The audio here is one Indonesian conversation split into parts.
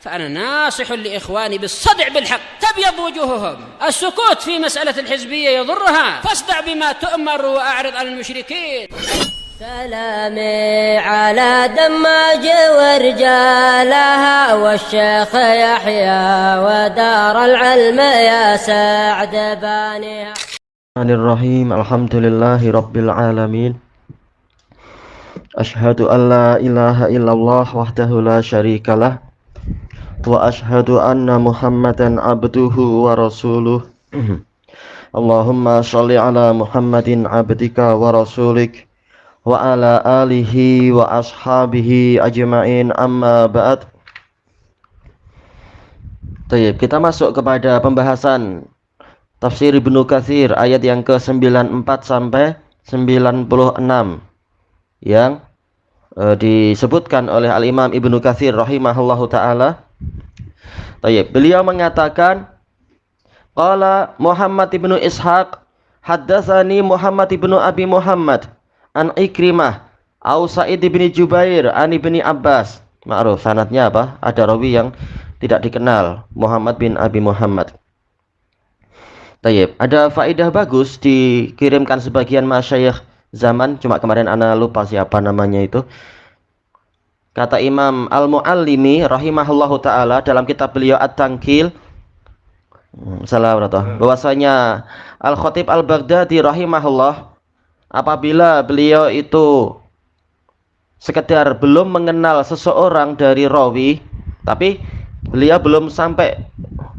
فأنا ناصح لإخواني بالصدع بالحق تبيض وجوههم. السكوت في مسألة الحزبية يضرها، فاصدع بما تؤمر وأعرض عن المشركين. سلامي على دماج ورجالها والشيخ يحيى ودار العلم يا سعد بانيها. Bismillahirrahmanirrahim. Alhamdulillahi rabbil alamin. Asyhadu an la ilaha illallah wahdahu la syarikalah wa asyhadu anna Muhammadan abduhu wa rasuluh. Allahumma sholli ala Muhammadin abdika wa rasulik wa ala alihi wa ashabihi ajma'in, amma ba'd. Baik, kita masuk kepada pembahasan Tafsir Ibnu Katsir ayat yang ke-94 sampai 96 yang disebutkan oleh Al-Imam Ibnu Katsir rahimahullahu taala. Baik, beliau mengatakan qala Muhammad ibnu Ishaq haddatsani Muhammad ibnu Abi Muhammad an Ikrimah au Sa'id bin Jubair an Ibni Abbas. Ma'ruf sanadnya apa? Ada rawi yang tidak dikenal, Muhammad bin Abi Muhammad. Tayyib, ada faedah bagus dikirimkan sebagian masyayikh zaman, cuma kemarin ana lupa siapa namanya itu. Kata Imam Al-Muallimi rahimahullahu taala dalam kitab beliau At-Tanqil, bahwasanya Al-Khatib Al-Baghdadi rahimahullah, apabila beliau itu sekedar belum mengenal seseorang dari rawi, tapi beliau belum sampai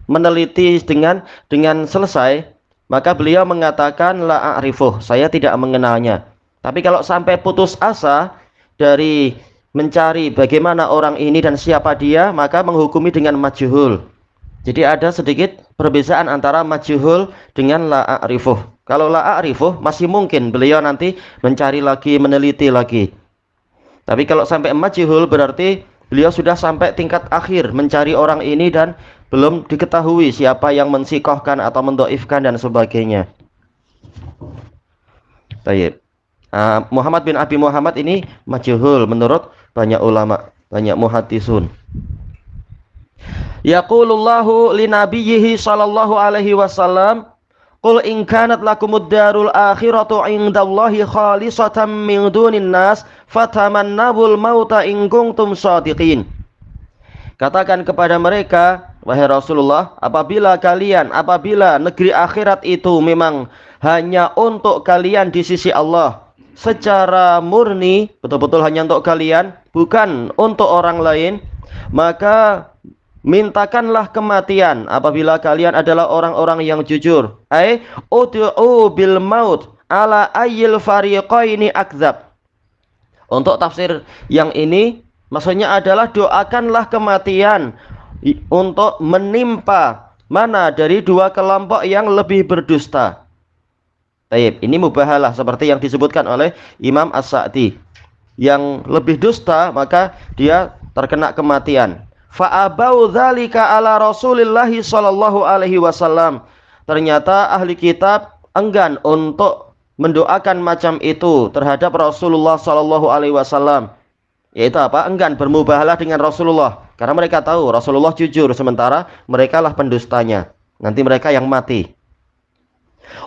meneliti dengan selesai, maka beliau mengatakan la a'rifuh, saya tidak mengenalnya. Tapi kalau sampai putus asa dari mencari bagaimana orang ini dan siapa dia, maka menghukumi dengan majhul. Jadi ada sedikit perbedaan antara majhul dengan la a'rifuh. Kalau la a'rifuh masih mungkin beliau nanti mencari lagi, meneliti lagi. Tapi kalau sampai majhul berarti beliau sudah sampai tingkat akhir mencari orang ini dan belum diketahui siapa yang mensikohkan atau mendoifkan dan sebagainya. Baik. Muhammad bin Abi Muhammad ini majhul menurut banyak ulama, banyak muhaddisun. Yaqulullahu li nabiyhi sallallahu alaihi wasallam, qul in kanat lakumud darul akhiratu indallahi khalisatan min dunin nas fatamannabul mauta in kuntum shadiqin. Katakan kepada mereka, wahai Rasulullah, apabila negeri akhirat itu memang hanya untuk kalian di sisi Allah secara murni, betul-betul hanya untuk kalian, bukan untuk orang lain, maka mintakanlah kematian apabila kalian adalah orang-orang yang jujur. Ai ud'u bil maut ala ayyil fariqaini akdzab. Untuk tafsir yang ini maksudnya adalah doakanlah kematian untuk menimpa mana dari dua kelompok yang lebih berdusta. Baik, ini mubahalah seperti yang disebutkan oleh Imam As-Sa'di. Yang lebih dusta maka dia terkena kematian. Fa'abau dzalika ala Rasulillah sallallahu alaihi wasallam. Ternyata ahli kitab enggan untuk mendoakan macam itu terhadap Rasulullah sallallahu alaihi wasallam. Yaitu apa? Enggan bermubahalah dengan Rasulullah karena mereka tahu Rasulullah jujur, sementara merekalah pendustanya. Nanti mereka yang mati.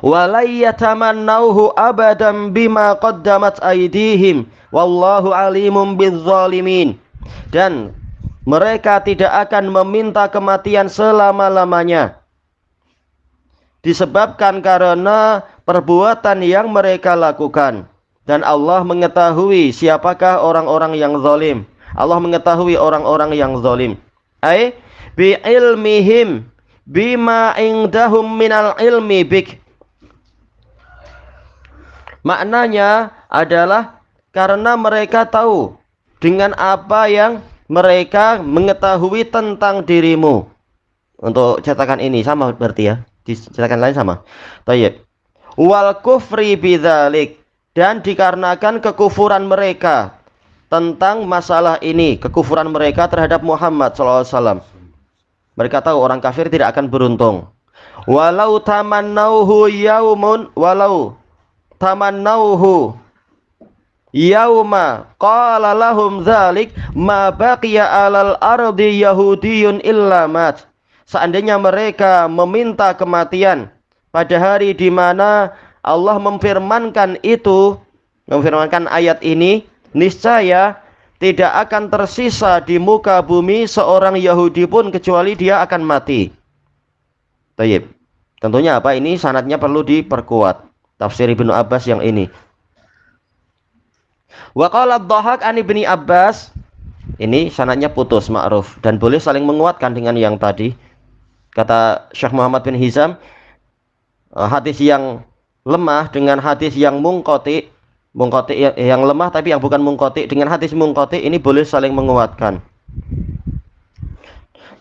Walayatamannauhu abadan bima qaddamat aydihim wallahu alimun bizzalimin. Dan mereka tidak akan meminta kematian selama-lamanya disebabkan karena perbuatan yang mereka lakukan. Dan Allah mengetahui siapakah orang-orang yang zalim. Allah mengetahui orang-orang yang zalim. Ai bi ilmihim bima indahum minal ilmi bik. Maknanya adalah karena mereka tahu dengan apa yang mereka mengetahui tentang dirimu. Untuk cetakan ini sama berarti ya. Di cetakan lain sama. Tayyib. Wal kufri bidzalik. Dan dikarenakan kekufuran mereka tentang masalah ini, kekufuran mereka terhadap Muhammad SAW. Mereka tahu orang kafir tidak akan beruntung. Walau tamannauhu yaumun, walau tamannauhu yauma qala lahum dzalik ma baqiya 'alal ardi yahudiyyun illa mat. Seandainya mereka meminta kematian pada hari di mana Allah memfirmankan ayat ini, niscaya tidak akan tersisa di muka bumi seorang Yahudi pun kecuali dia akan mati. Tayyib. Tentunya apa ini sanadnya perlu diperkuat. Tafsir Ibnu Abbas yang ini. Wa qala ad-Dhahhak an Ibni Abbas. Ini sanadnya putus ma'ruf dan boleh saling menguatkan dengan yang tadi. Kata Syekh Muhammad bin Hizam, hadis yang lemah dengan hadis yang mungqati yang lemah tapi yang bukan mungqati dengan hadis mungqati ini boleh saling menguatkan.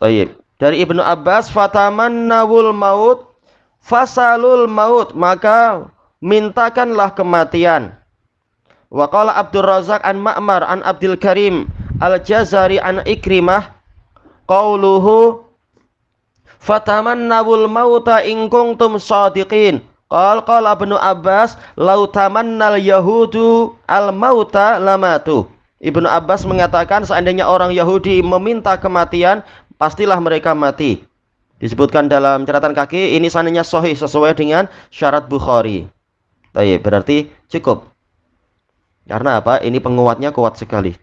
Baik. Dari Ibnu Abbas, fatamannawul maut fasalul maut, maka mintakanlah kematian. Wa qala Abdur Razzaq an Ma'mar an Abdul Karim Al-Jazari an Ikrimah qauluhu fatamannawul mauta in kuntum shadiqin. Qala Ibnu Abbas lau tamannal yahudu al-mauta lamatu. Ibnu Abbas mengatakan seandainya orang Yahudi meminta kematian, pastilah mereka mati. Disebutkan dalam catatan kaki, ini sanadnya sahih sesuai dengan syarat Bukhari. Baik, berarti cukup. Karena apa? Ini penguatnya kuat sekali.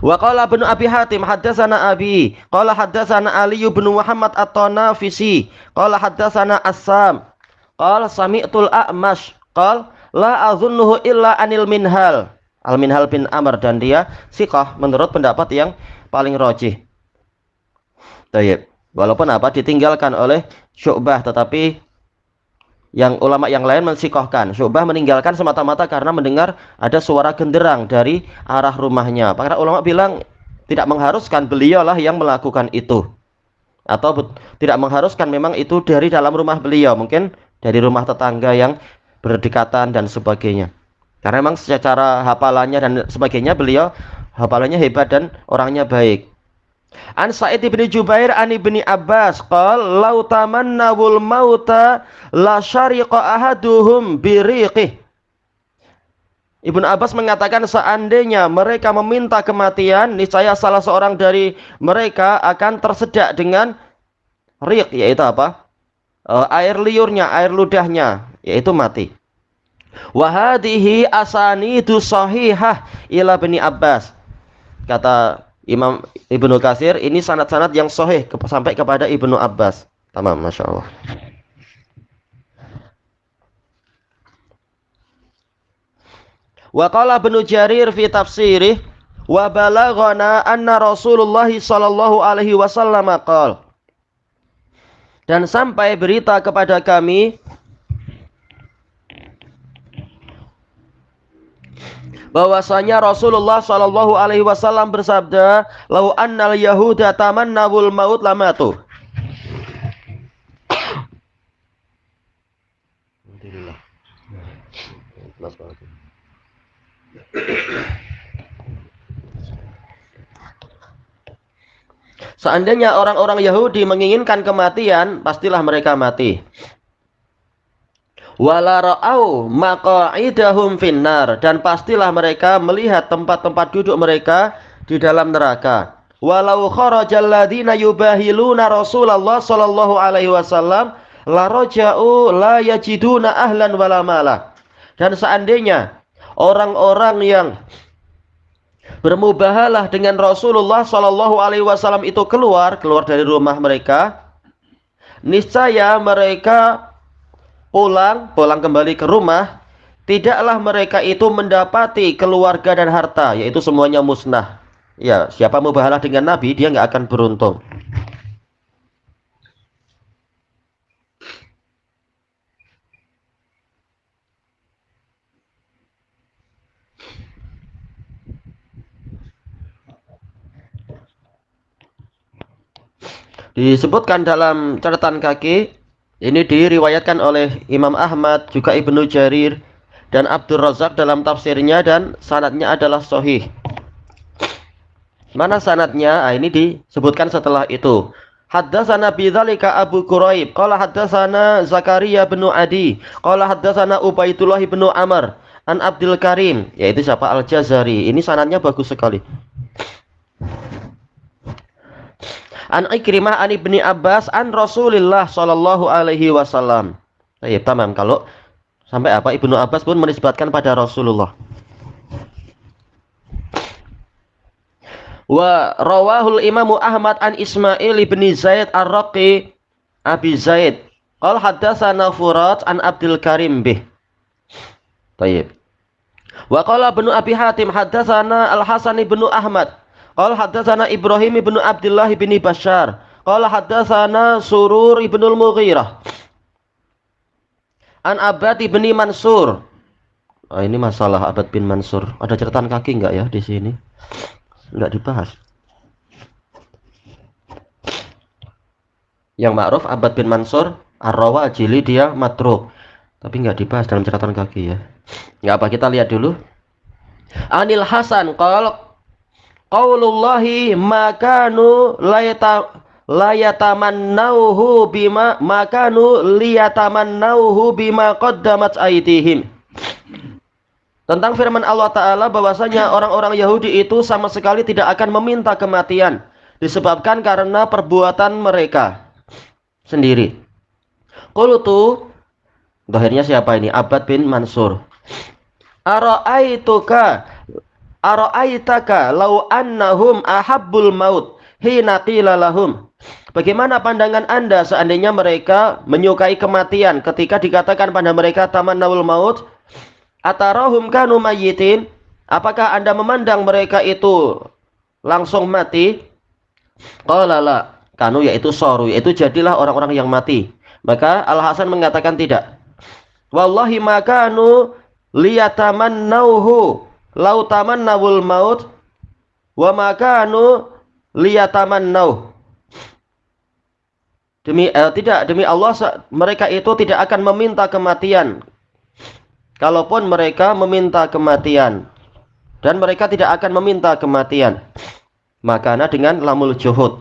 Wa qala Ibnu Abi Hatim haddatsana Abi, qala haddatsana Ali bin Muhammad At-Tanafisi, qala haddatsana As-Sam, qala sami'tul A'mash, qala la azunnuhu illa anil Minhal. Al-Minhal bin Amr, dan dia siqah menurut pendapat yang paling rajih. Baik. Walaupun apa ditinggalkan oleh Syu'bah, tetapi yang ulama yang lain mensikohkan. Syu'bah meninggalkan semata-mata karena mendengar ada suara genderang dari arah rumahnya. Para ulama bilang tidak mengharuskan, beliaulah yang melakukan itu. Atau tidak mengharuskan, memang itu dari dalam rumah beliau, mungkin dari rumah tetangga yang berdekatan dan sebagainya. Karena memang secara hafalannya dan sebagainya beliau hafalannya hebat dan orangnya baik. An Sa'id bin Jubair an Ibni Abbas qala law tamannawul mauta la syariqa ahaduhum biriqih. Ibnu Abbas mengatakan seandainya mereka meminta kematian, niscaya salah seorang dari mereka akan tersedak dengan riq, yaitu apa? Air liurnya, air ludahnya, yaitu mati. Wa hadhihi asanidu sahihah ila Ibni Abbas. Kata Imam Ibnu Katsir, ini sanad-sanad yang sahih sampai kepada Ibnu Abbas. Tamam, Masya Allah. Wa qala Ibnu Jarir fi tafsirih wa balaghana anna Rasulullah sallallahu alaihi wasallam qala. Dan sampai berita kepada kami bahwasanya Rasulullah Shallallahu Alaihi Wasallam bersabda, "Lau annal Yahuda tamannawul maut lamatu." Seandainya orang-orang Yahudi menginginkan kematian, pastilah mereka mati. Wala ra'au maqa'idahum finnar, dan pastilah mereka melihat tempat-tempat duduk mereka di dalam neraka. Walau kharajal ladzina yubahiluna Rasulullah sallallahu alaihi wasallam la raja'u la yajiduna ahlan wala mala. Dan seandainya orang-orang yang bermubahalah dengan Rasulullah sallallahu alaihi wasallam itu keluar dari rumah mereka, niscaya mereka pulang kembali ke rumah, tidaklah mereka itu mendapati keluarga dan harta, yaitu semuanya musnah. Ya, siapa mubahalah dengan Nabi, dia nggak akan beruntung. Disebutkan dalam catatan kaki, ini diriwayatkan oleh Imam Ahmad, juga Ibnu Jarir dan Abdur Razzaq dalam tafsirnya, dan sanadnya adalah sahih. Mana sanadnya? Ini disebutkan setelah itu. Haddatsana bidzalika Abu Quraib qala haddatsana Zakaria bin Adi qala haddatsana Ubaidullah bin Amr an Abdul Karim, yaitu siapa? Al-Jazari. Ini sanadnya bagus sekali. An Ikrimah an Ibni Abbas an Rasulillah sallallahu alaihi wasallam. Baik, tamam. Kalau sampai apa? Ibnu Abbas pun menisbatkan pada Rasulullah. Wa rawahul Imamu Ahmad an Ismail ibni Zaid ar-Raqi Abi Zaid. Qala haddatsana Furat an Abdul Karim bih. Baik. Wa qala Ibnu Abi Hatim haddatsana Al-Hasan ibnu Ahmad. Qala haddatsana Ibrahim ibnu Abdullah ibni Bashar. Qala haddatsana Surur ibnul Mughirah. An Abad ibni Mansur. Oh, ini masalah Abad bin Mansur. Ada catatan kaki enggak ya di sini? Enggak dibahas. Yang ma'ruf Abad bin Mansur Ar-Rawajili dia matruk. Tapi enggak dibahas dalam catatan kaki ya. Enggak apa, kita lihat dulu. Anil Hasan qala qaulullahi makanu layatamannauhu bima makanu liyatamannauhu bima qaddamat aydihim. Tentang firman Allah Ta'ala bahwasanya orang-orang Yahudi itu sama sekali tidak akan meminta kematian disebabkan karena perbuatan mereka sendiri. Qultu, zahirnya siapa ini? Abad bin Mansur. Ara'aitaka law annahum ahabbul maut hina qila lahum. Bagaimana pandangan Anda seandainya mereka menyukai kematian ketika dikatakan pada mereka tamannawul maut? Atarahum kanu mayyitin? Apakah Anda memandang mereka itu langsung mati? Qala la, kanu yaitu soru, yaitu jadilah orang-orang yang mati. Maka Al-Hasan mengatakan tidak. Wallahi makanu liyatamannauhu lau tamannawul maut wa makanu liyatamannau. Demi Allah mereka itu tidak akan meminta kematian. Kalaupun mereka meminta kematian, dan mereka tidak akan meminta kematian, makana dengan lamul juhud.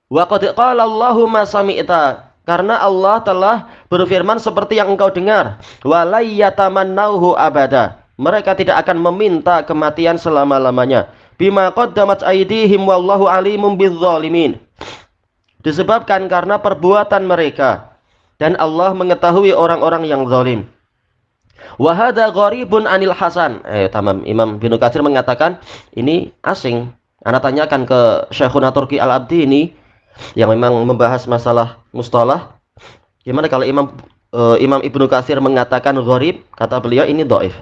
Wa qad qala Allahu ma sami'ta, karena Allah telah berfirman seperti yang engkau dengar. Wa la yatamannauhu abada, mereka tidak akan meminta kematian selama-lamanya. Bima qaddamat aydihim wallahu alimum bizzalimin, disebabkan karena perbuatan mereka dan Allah mengetahui orang-orang yang zalim. Wa hadza gharibun anil Hasan. Tamam. Imam Ibnu Katsir mengatakan ini asing. Ana tanyakan ke Syekhuna Turki Al-Abdi ini yang memang membahas masalah mustalah. Gimana kalau Imam Ibnu Katsir mengatakan gharib, kata beliau ini dhaif.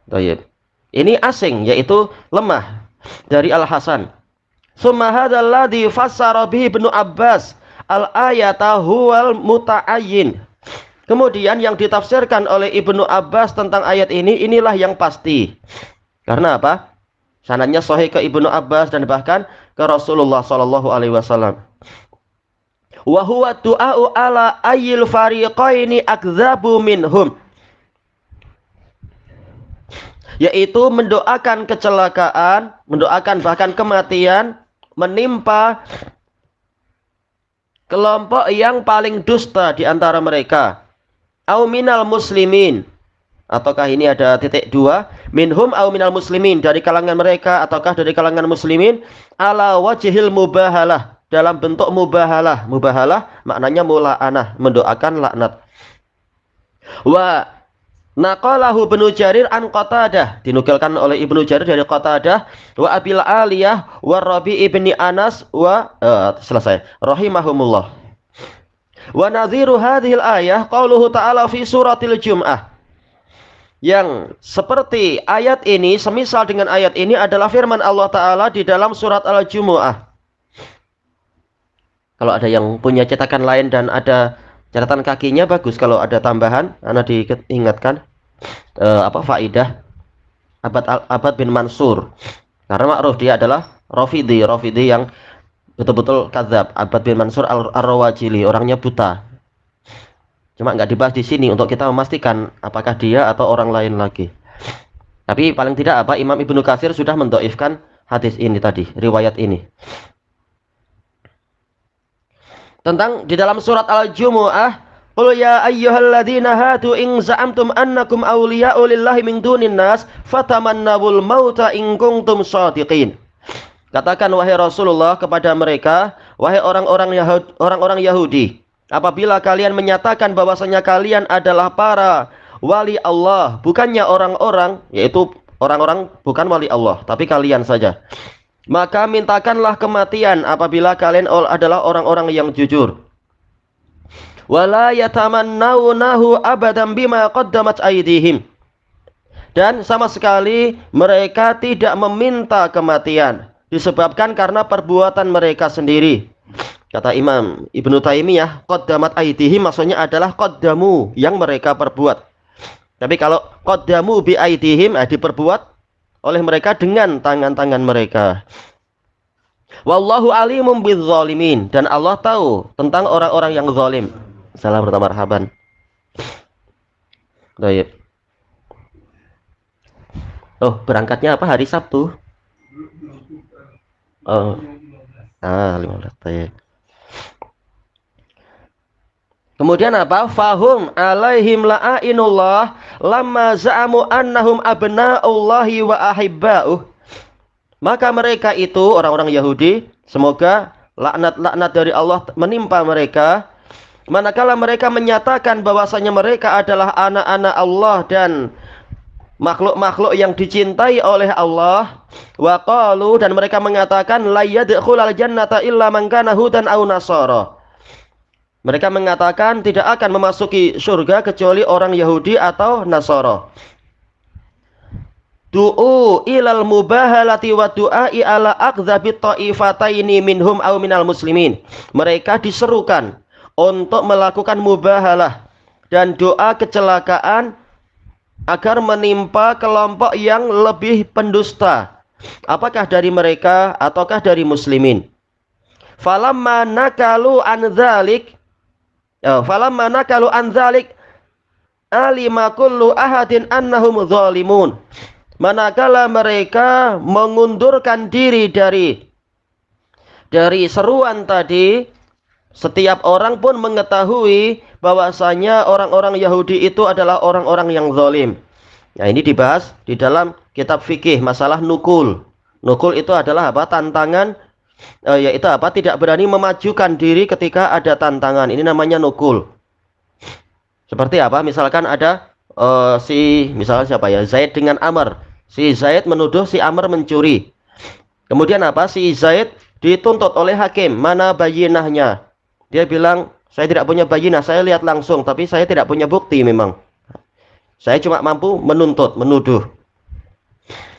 Dhaif. Ini asing, yaitu lemah dari Al-Hasan. Summa hadzal ladzi fassara bihi Ibnu Abbas al-ayata huwal muta'ayyin. Kemudian yang ditafsirkan oleh Ibnu Abbas tentang ayat ini, inilah yang pasti. Karena apa? Sanadnya sahih ke Ibnu Abbas dan bahkan ke Rasulullah sallallahu alaihi wasallam. Wa huwa du'a'u ala ayyil fariqaini akdzabu minhum. Yaitu mendoakan kecelakaan, mendoakan bahkan kematian menimpa kelompok yang paling dusta di antara mereka. Au minal muslimin, ataukah ini ada titik dua, minhum au minal muslimin, dari kalangan mereka ataukah dari kalangan muslimin, ala wajhil mubahalah, dalam bentuk mubahalah. Mubahalah maknanya mula'anah, mendoakan laknat. Wa naqalahu Ibnu Jarir an Qatadah, dinukilkan oleh Ibnu Jarir dari Qatadah, wa Abil Aliyah wa Rabi ibni Anas wa selesai rahimahumullah. Wa nadhiru hadhil ayah qauluhu ta'ala fi suratil Jum'ah. Yang seperti ayat ini, semisal dengan ayat ini adalah firman Allah Ta'ala di dalam surat Al-Jumu'ah. Kalau ada yang punya cetakan lain dan ada catatan kakinya, bagus. Kalau ada tambahan, ana diingatkan faidah Abad bin Mansur. Karena ma'ruf dia adalah Rafidhi yang betul-betul kadzab. Abad bin Mansur Ar-Rawajili, orangnya buta. Cuma nggak dibahas di sini untuk kita memastikan apakah dia atau orang lain lagi. Tapi paling tidak Imam Ibnu Katsir sudah mendhaifkan hadis ini tadi, riwayat ini. Tentang di dalam surat Al-Jumu'ah, Qul ya ayyuhalladzina hadu in za'amtum annakum awliya'u lillahi min dunin nas fatamannawul mauta in kuntum shadiqin. Katakan wahai Rasulullah kepada mereka, wahai orang-orang Yahudi, apabila kalian menyatakan bahwasanya kalian adalah para wali Allah, bukannya orang-orang, yaitu orang-orang bukan wali Allah, tapi kalian saja, maka mintakanlah kematian apabila kalian adalah orang-orang yang jujur. Wala yatamannawnahu abadan bima qaddamat aydihim. Dan sama sekali mereka tidak meminta kematian disebabkan karena perbuatan mereka sendiri. Kata Imam Ibnu Taimiyah, qaddamat aydihim maksudnya adalah qaddamu, yang mereka perbuat. Tapi kalau qaddamu bi aydihim diperbuat oleh mereka dengan tangan-tangan mereka. Wallahu alimum bizzalimin, dan Allah tahu tentang orang-orang yang zalim. Salam pertama marhaban. Baik. Oh, berangkatnya apa hari Sabtu? Oh. 15. Baik. Kemudian apa? Fahum alaihim la'inullah lamma za'amu annahum abna'ullahi wa ahibba'uh. Maka mereka itu orang-orang Yahudi, semoga laknat-laknat dari Allah menimpa mereka, manakala mereka menyatakan bahwasanya mereka adalah anak-anak Allah dan makhluk-makhluk yang dicintai oleh Allah. Wa qalu, dan mereka mengatakan la yadkhulul jannata illa man kana hudan aw nasara. Mereka mengatakan tidak akan memasuki surga kecuali orang Yahudi atau Nasara. Du'u ilal mubahalati wa du'ai ala aqdzabi ta'ifataini minhum aw minal muslimin. Mereka diserukan untuk melakukan mubahalah dan doa kecelakaan agar menimpa kelompok yang lebih pendusta, apakah dari mereka ataukah dari muslimin. Falamma nakalu an dzalik alima kullu ahadin annahum zalimun. Manakala mereka mengundurkan diri dari seruan tadi, setiap orang pun mengetahui bahwasanya orang-orang Yahudi itu adalah orang-orang yang zalim. Nah, ini dibahas di dalam kitab fikih masalah nukul. Nukul itu adalah apa? Tantangan, yaitu apa? Tidak berani memajukan diri ketika ada tantangan. Ini namanya nukul. Seperti apa? Misalkan ada misalnya siapa ya? Zaid dengan Amr. Si Zaid menuduh si Amr mencuri. Kemudian apa? Si Zaid dituntut oleh hakim. Mana bayinahnya? Dia bilang, saya tidak punya bayinah, saya lihat langsung, tapi saya tidak punya bukti memang. Saya cuma mampu menuduh.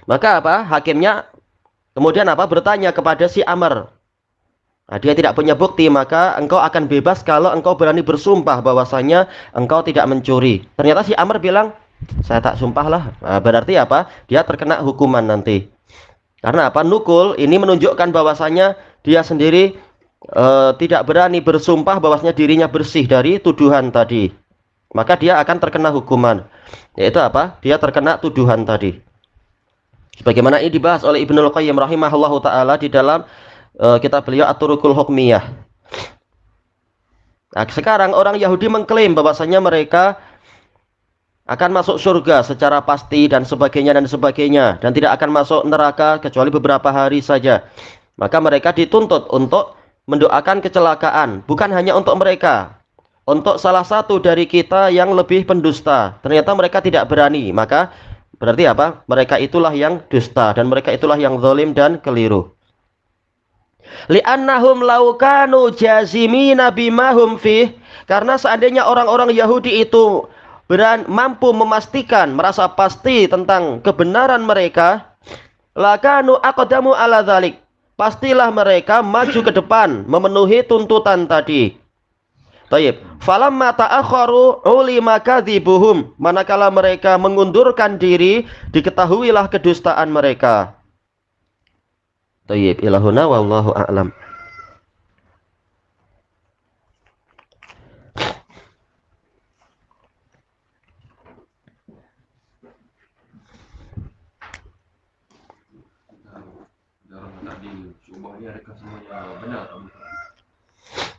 Maka apa? Hakimnya kemudian apa? Bertanya kepada si Amr. Nah, dia tidak punya bukti, maka engkau akan bebas kalau engkau berani bersumpah bahwasanya engkau tidak mencuri. Ternyata si Amr bilang, saya tak sumpah lah. Nah, berarti apa? Dia terkena hukuman nanti. Karena apa? Nukul ini menunjukkan bahwasanya dia sendiri tidak berani bersumpah bahwasanya dirinya bersih dari tuduhan tadi, maka dia akan terkena hukuman, yaitu apa? Dia terkena tuduhan tadi. Sebagaimana ini dibahas oleh Ibnul Qayyim rahimahullahu taala di dalam kitab beliau At-Turuqul Hukmiyah. Nah, sekarang orang Yahudi mengklaim bahwasanya mereka akan masuk surga secara pasti dan sebagainya dan tidak akan masuk neraka kecuali beberapa hari saja. Maka mereka dituntut untuk mendoakan kecelakaan, bukan hanya untuk mereka, untuk salah satu dari kita yang lebih pendusta. Ternyata mereka tidak berani, maka berarti apa? Mereka itulah yang dusta dan mereka itulah yang zalim dan keliru. Li'annahum law kanu jazimina bima hum fih, karena seandainya orang-orang Yahudi itu mampu memastikan, merasa pasti tentang kebenaran mereka, lakanu aqdamu ala dzalik, pastilah mereka maju ke depan memenuhi tuntutan tadi. Taib. Falamma ta'akharu ulima kadzibuhum, manakala mereka mengundurkan diri, diketahuilah kedustaan mereka. Taib. Ilahuna wallahu a'lam.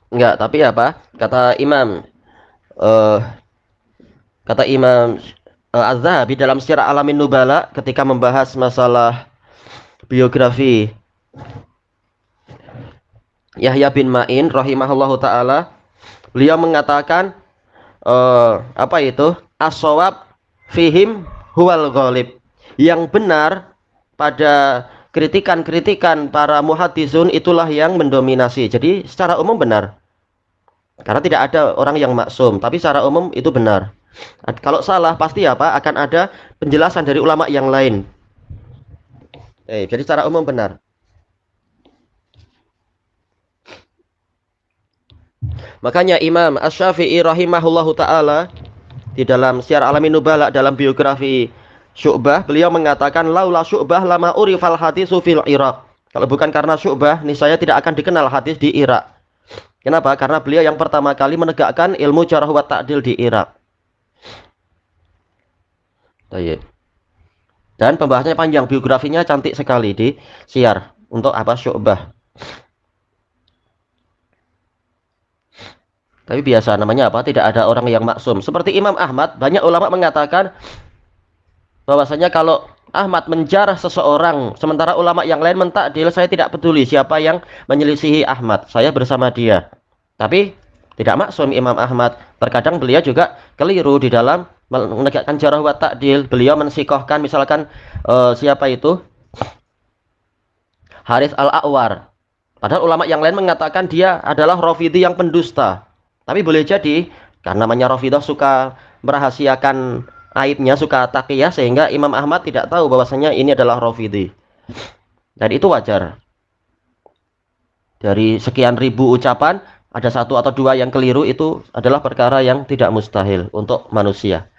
Enggak, tapi apa? Kata Imam eh, kata Imam Az-Zahabi dalam Syiar Alamin Nubala ketika membahas masalah biografi Yahya bin Ma'in rahimahullahu taala, beliau mengatakan apa itu? As-shawab fihim huwal ghalib. Yang benar pada kritikan-kritikan para muhaddisun itulah yang mendominasi. Jadi secara umum benar. Karena tidak ada orang yang maksum, tapi secara umum itu benar. Kalau salah pasti apa? Akan ada penjelasan dari ulama yang lain. Jadi secara umum benar. Makanya Imam Asy-Syafi'i rahimahullahu taala di dalam Syiar Alamin Nubala dalam biografi Syu'bah, beliau mengatakan laula Syu'bah lama urifal hadisu fil Iraq. Kalau bukan karena Syu'bah, niscaya tidak akan dikenal hadis di Irak. Kenapa? Karena beliau yang pertama kali menegakkan ilmu jarh wa ta'dil di Irak. Dan pembahasannya panjang, biografinya cantik sekali di Syiar untuk apa Syu'bah. Tapi biasa namanya apa? Tidak ada orang yang maksum. Seperti Imam Ahmad, banyak ulama mengatakan bahwasanya kalau Ahmad menjarah seseorang, sementara ulama yang lain mentakdil, saya tidak peduli siapa yang menyelisihi Ahmad, saya bersama dia. Tapi tidak maksum Imam Ahmad. Terkadang beliau juga keliru di dalam menegakkan jarh wa ta'dil. Beliau mensikohkan misalkan siapa itu? Harits Al-A'war. Padahal ulama yang lain mengatakan dia adalah Rafidhi yang pendusta. Tapi boleh jadi karena namanya Rafidah suka merahasiakan aibnya, suka taqiyah, sehingga Imam Ahmad tidak tahu bahwasanya ini adalah Rafidhi. Dan itu wajar. Dari sekian ribu ucapan ada satu atau dua yang keliru, itu adalah perkara yang tidak mustahil untuk manusia.